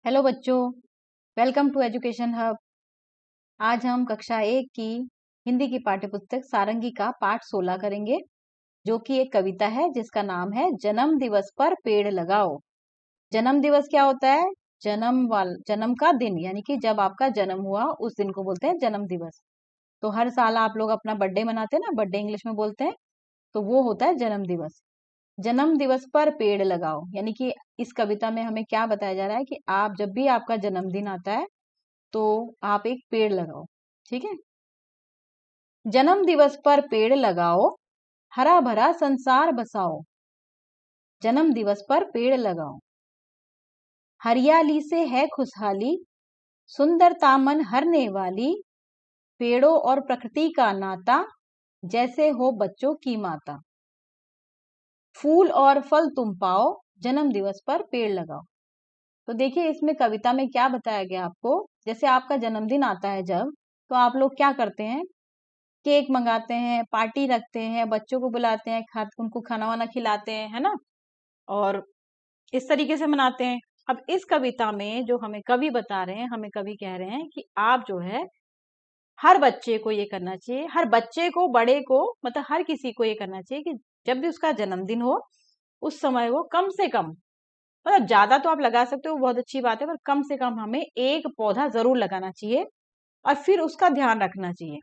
Hello बच्चों, welcome to education hub. आज हम कक्षा 1 की हिंदी की पाठ्यपुस्तक सारंगी का पाठ 16 करेंगे, जो कि एक कविता है जिसका नाम है जन्म दिवस पर पेड़ लगाओ। जन्म दिवस क्या होता है? जन्म का दिन, यानी कि जब आपका जन्म हुआ उस दिन को बोलते हैं जन्म दिवस। तो हर साल आप लोग अपना बर्थडे मनाते हैं ना, बर्थडे इंग्लिश में बोलते हैं, तो वो होता है जन्म दिवस। जन्म दिवस पर पेड़ लगाओ, यानी कि इस कविता में हमें क्या बताया जा रहा है कि आप जब भी आपका जन्मदिन आता है तो आप एक पेड़ लगाओ। ठीक है। जन्म दिवस पर पेड़ लगाओ, हरा भरा संसार बसाओ। जन्म दिवस पर पेड़ लगाओ, हरियाली से है खुशहाली, सुंदरता मन हरने वाली। पेड़ों और प्रकृति का नाता, जैसे हो बच्चों की माता। फूल और फल तुम पाओ, जन्म दिवस पर पेड़ लगाओ। तो देखिए इसमें कविता में क्या बताया गया आपको। जैसे आपका जन्मदिन आता है जब, तो आप लोग क्या करते हैं? केक मंगाते हैं, पार्टी रखते हैं, बच्चों को बुलाते हैं, उनको खाना वाना खिलाते हैं, है ना। और इस तरीके से मनाते हैं। अब इस कविता में जो हमें कवि बता रहे हैं, हमें कवि कह रहे हैं कि आप जो है हर बच्चे को ये करना चाहिए, हर बच्चे को, बड़े को, मतलब हर किसी को ये करना चाहिए कि जब भी उसका जन्मदिन हो उस समय वो कम से कम, मतलब ज्यादा तो आप लगा सकते हो, बहुत अच्छी बात है, पर कम से कम हमें एक पौधा जरूर लगाना चाहिए और फिर उसका ध्यान रखना चाहिए।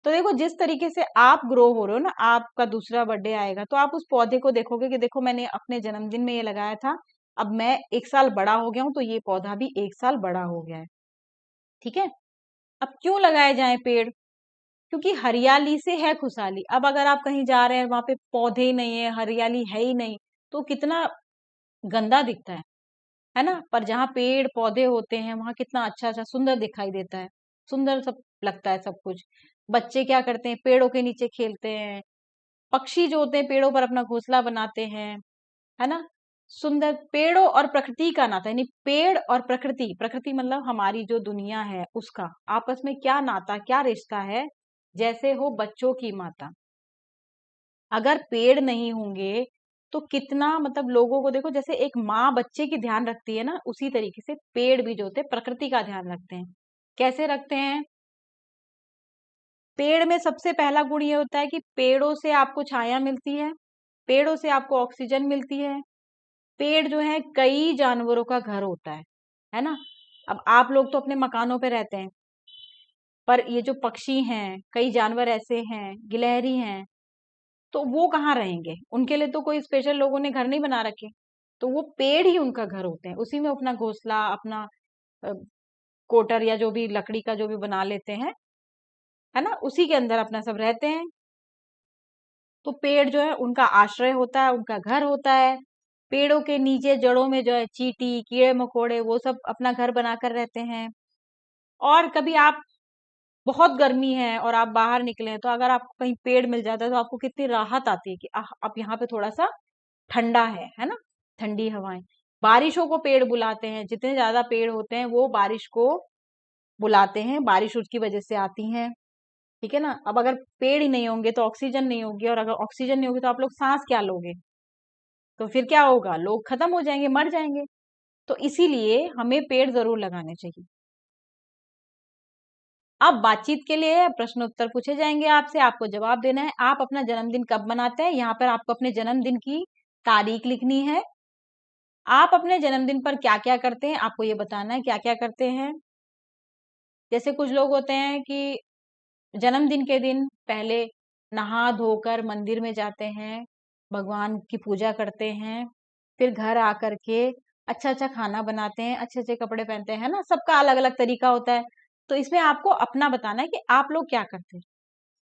तो देखो जिस तरीके से आप ग्रो हो रहे हो ना, आपका दूसरा बर्थडे आएगा तो आप उस पौधे को देखोगे कि देखो मैंने अपने जन्मदिन में ये लगाया था, अब मैं 1 साल बड़ा हो गया हूं तो ये पौधा भी 1 साल बड़ा हो गया है। ठीक है। अब क्यों लगाए जाएं पेड़? क्योंकि हरियाली से है खुशहाली। अब अगर आप कहीं जा रहे हैं, वहां पे पौधे ही नहीं है, हरियाली है ही नहीं, तो कितना गंदा दिखता है ना। पर जहाँ पेड़ पौधे होते हैं वहां कितना अच्छा अच्छा सुंदर दिखाई देता है, सुंदर सब लगता है सब कुछ। बच्चे क्या करते हैं? पेड़ों के नीचे खेलते हैं। पक्षी जो होते हैं पेड़ों पर अपना घोंसला बनाते हैं, है ना। सुंदर पेड़ों और प्रकृति का नाता, यानी पेड़ और प्रकृति, प्रकृति मतलब हमारी जो दुनिया है उसका आपस में क्या नाता, क्या रिश्ता है, जैसे हो बच्चों की माता। अगर पेड़ नहीं होंगे तो कितना, मतलब लोगों को देखो, जैसे एक माँ बच्चे की ध्यान रखती है ना, उसी तरीके से पेड़ भी जो होते हैं प्रकृति का ध्यान रखते हैं। कैसे रखते हैं? पेड़ में सबसे पहला गुण ये होता है कि पेड़ों से आपको छाया मिलती है, पेड़ों से आपको ऑक्सीजन मिलती है। पेड़ जो है कई जानवरों का घर होता है ना। अब आप लोग तो अपने मकानों पे रहते हैं, पर ये जो पक्षी हैं, कई जानवर ऐसे हैं, गिलहरी हैं, तो वो कहाँ रहेंगे? उनके लिए तो कोई स्पेशल लोगों ने घर नहीं बना रखे, तो वो पेड़ ही उनका घर होते हैं। उसी में अपना घोंसला, अपना अ, कोटर या जो भी लकड़ी का जो भी बना लेते हैं, है ना, उसी के अंदर अपना सब रहते हैं। तो पेड़ जो है उनका आश्रय होता है, उनका घर होता है। पेड़ों के नीचे जड़ों में जो है चींटी, कीड़े मकोड़े, वो सब अपना घर बनाकर रहते हैं। और कभी आप, बहुत गर्मी है और आप बाहर निकले हैं, तो अगर आपको कहीं पेड़ मिल जाता है तो आपको कितनी राहत आती है कि अब यहाँ पे थोड़ा सा ठंडा है ना, ठंडी हवाएं। बारिशों को पेड़ बुलाते हैं, जितने ज्यादा पेड़ होते हैं वो बारिश को बुलाते हैं, बारिश उसकी वजह से आती है। ठीक है ना। अब अगर पेड़ ही नहीं होंगे तो ऑक्सीजन नहीं होगी, और अगर ऑक्सीजन नहीं होगी तो आप लोग सांस क्या लोगे? तो फिर क्या होगा? लोग खत्म हो जाएंगे, मर जाएंगे। तो इसीलिए हमें पेड़ जरूर लगाने चाहिए। अब बातचीत के लिए प्रश्न उत्तर पूछे जाएंगे आपसे, आपको जवाब देना है। आप अपना जन्मदिन कब मनाते हैं? यहाँ पर आपको अपने जन्मदिन की तारीख लिखनी है। आप अपने जन्मदिन पर क्या क्या करते हैं आपको ये बताना है, क्या क्या करते हैं। जैसे कुछ लोग होते हैं कि जन्मदिन के दिन पहले नहा धोकर मंदिर में जाते हैं, भगवान की पूजा करते हैं, फिर घर आकर के अच्छा अच्छा खाना बनाते हैं, अच्छे अच्छे कपड़े पहनते हैं, है ना। सबका अलग अलग तरीका होता है। तो इसमें आपको अपना बताना है कि आप लोग क्या करते हैं।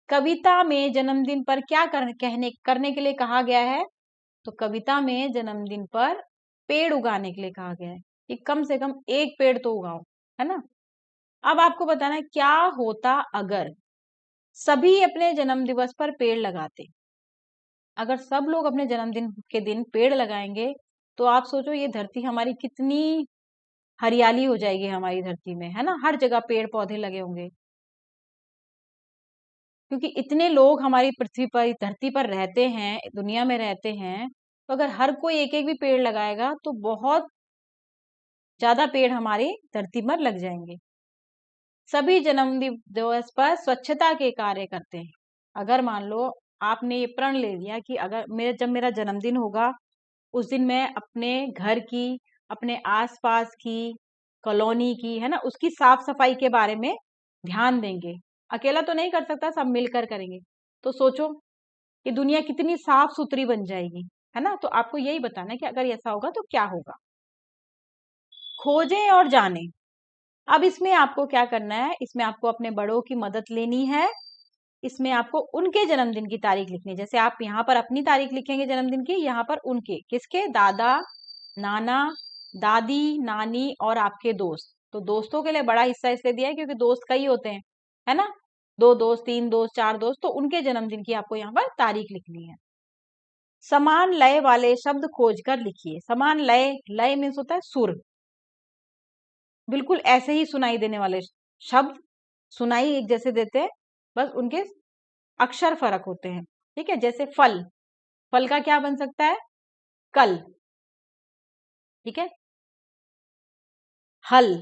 कविता में जन्मदिन पर क्या करने के लिए कहा गया है? तो कविता में जन्मदिन पर पेड़ उगाने के लिए कहा गया है कि कम से कम एक पेड़ तो उगाओ, है ना। अब आपको बताना है क्या होता अगर सभी अपने जन्म दिवस पर पेड़ लगाते। अगर सब लोग अपने जन्मदिन के दिन पेड़ लगाएंगे तो आप सोचो ये धरती हमारी कितनी हरियाली हो जाएगी, हमारी धरती में, है ना, हर जगह पेड़ पौधे लगे होंगे। क्योंकि इतने लोग हमारी पृथ्वी पर, धरती पर रहते हैं, दुनिया में रहते हैं, तो अगर हर कोई एक एक भी पेड़ लगाएगा तो बहुत ज्यादा पेड़ हमारी धरती पर लग जाएंगे। सभी जन्मदिन दिवस पर स्वच्छता के कार्य करते हैं। अगर मान लो आपने ये प्रण ले लिया कि अगर जब मेरा जन्मदिन होगा उस दिन मैं अपने घर की, अपने आसपास की, कॉलोनी की, है ना, उसकी साफ सफाई के बारे में ध्यान देंगे। अकेला तो नहीं कर सकता, सब मिलकर करेंगे। तो सोचो कि दुनिया कितनी साफ सुथरी बन जाएगी, है ना। तो आपको यही बताना है कि अगर ऐसा होगा तो क्या होगा। खोजें और जानें। अब इसमें आपको क्या करना है, इसमें आपको अपने बड़ों की मदद लेनी है। इसमें आपको उनके जन्मदिन की तारीख लिखनी है। जैसे आप यहाँ पर अपनी तारीख लिखेंगे जन्मदिन की, यहाँ पर उनके, किसके, दादा, नाना, दादी, नानी और आपके दोस्त। तो दोस्तों के लिए बड़ा हिस्सा इसलिए दिया है क्योंकि दोस्त कई होते हैं, है ना, 2 दोस्त, 3 दोस्त, 4 दोस्त। तो उनके जन्मदिन की आपको यहाँ पर तारीख लिखनी है। समान लय वाले शब्द खोजकर लिखिए। समान लय, लय मीन्स होता है सुर, बिल्कुल ऐसे ही सुनाई देने वाले शब्द, सुनाई एक जैसे देते हैं, बस उनके अक्षर फर्क होते हैं। ठीक है, जैसे फल, फल का क्या बन सकता है, कल। ठीक है, हल,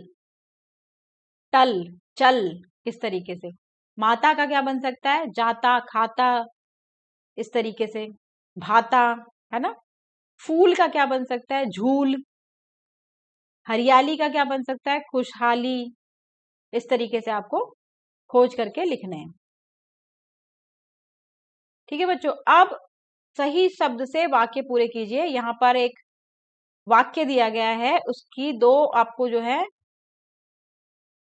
टल, चल, इस तरीके से। माता का क्या बन सकता है, जाता, खाता, इस तरीके से, भाता, है ना। फूल का क्या बन सकता है, झूल। हरियाली का क्या बन सकता है, खुशहाली। इस तरीके से आपको खोज करके लिखने हैं। ठीक है बच्चों, अब सही शब्द से वाक्य पूरे कीजिए। यहाँ पर एक वाक्य दिया गया है, उसकी 2 आपको जो है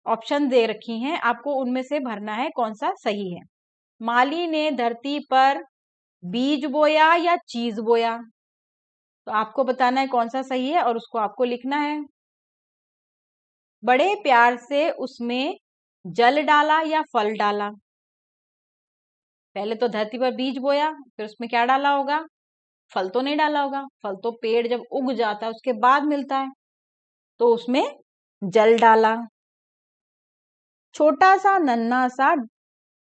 ऑप्शन दे रखी हैं, आपको उनमें से भरना है कौन सा सही है। माली ने धरती पर बीज बोया या चीज बोया, तो आपको बताना है कौन सा सही है और उसको आपको लिखना है। बड़े प्यार से उसमें जल डाला या फल डाला, पहले तो धरती पर बीज बोया, फिर उसमें क्या डाला होगा, फल तो नहीं डाला होगा। फल तो पेड़ जब उग जाता है उसके बाद मिलता है, तो उसमें जल डाला। छोटा सा नन्हा सा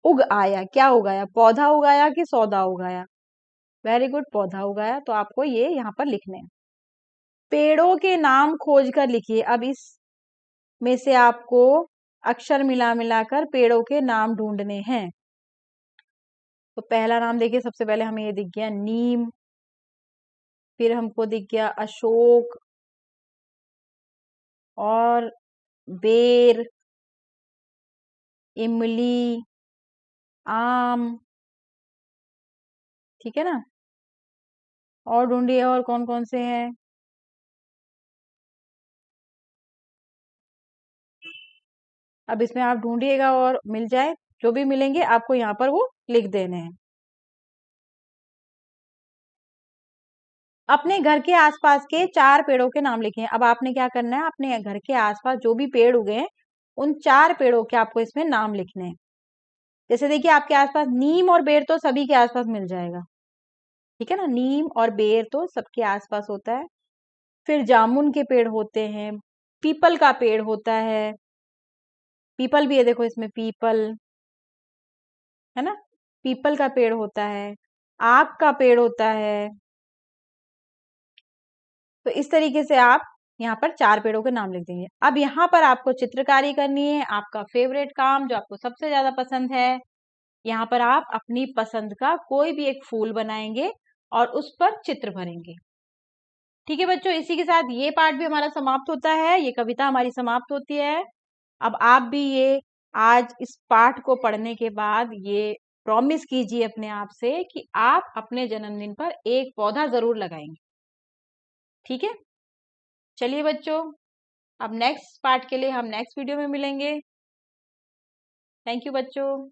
उग आया, क्या उगाया, पौधा उगाया कि सौदा उगाया, वेरी गुड, पौधा उगाया। तो आपको ये यहाँ पर लिखने हैं। पेड़ों के नाम खोज कर लिखिए। अब इस में से आपको अक्षर मिला मिलाकर पेड़ों के नाम ढूंढने हैं। तो पहला नाम देखिए, सबसे पहले हमें ये दिख गया नीम, फिर हमको दिख गया अशोक और बेर, इमली, आम। ठीक है ना, और ढूंढिए और कौन कौन से हैं। अब इसमें आप ढूंढिएगा और मिल जाए, जो भी मिलेंगे आपको यहाँ पर वो लिख देने हैं। अपने घर के आसपास के 4 पेड़ों के नाम लिखे हैं। अब आपने क्या करना है, अपने घर के आसपास जो भी पेड़ उगे हैं उन 4 पेड़ों के आपको इसमें नाम लिखने हैं। जैसे देखिए आपके आसपास नीम और बेर तो सभी के आसपास मिल जाएगा, ठीक है ना, नीम और बेर तो सबके आसपास होता है। फिर जामुन के पेड़ होते हैं, पीपल का पेड़ होता है, पीपल भी है, देखो इसमें पीपल, है ना, पीपल का पेड़ होता है, आक का पेड़ होता है। तो इस तरीके से आप यहाँ पर 4 पेड़ों के नाम लिख देंगे। अब यहाँ पर आपको चित्रकारी करनी है, आपका फेवरेट काम जो आपको सबसे ज्यादा पसंद है। यहाँ पर आप अपनी पसंद का कोई भी एक फूल बनाएंगे और उस पर चित्र भरेंगे। ठीक है बच्चों, इसी के साथ ये पार्ट भी हमारा समाप्त होता है, ये कविता हमारी समाप्त होती है। अब आप भी ये आज इस पाठ को पढ़ने के बाद ये प्रॉमिस कीजिए अपने आप से कि आप अपने जन्मदिन पर एक पौधा जरूर लगाएंगे। ठीक है, चलिए बच्चों, अब नेक्स्ट पार्ट के लिए हम नेक्स्ट वीडियो में मिलेंगे। थैंक यू बच्चों।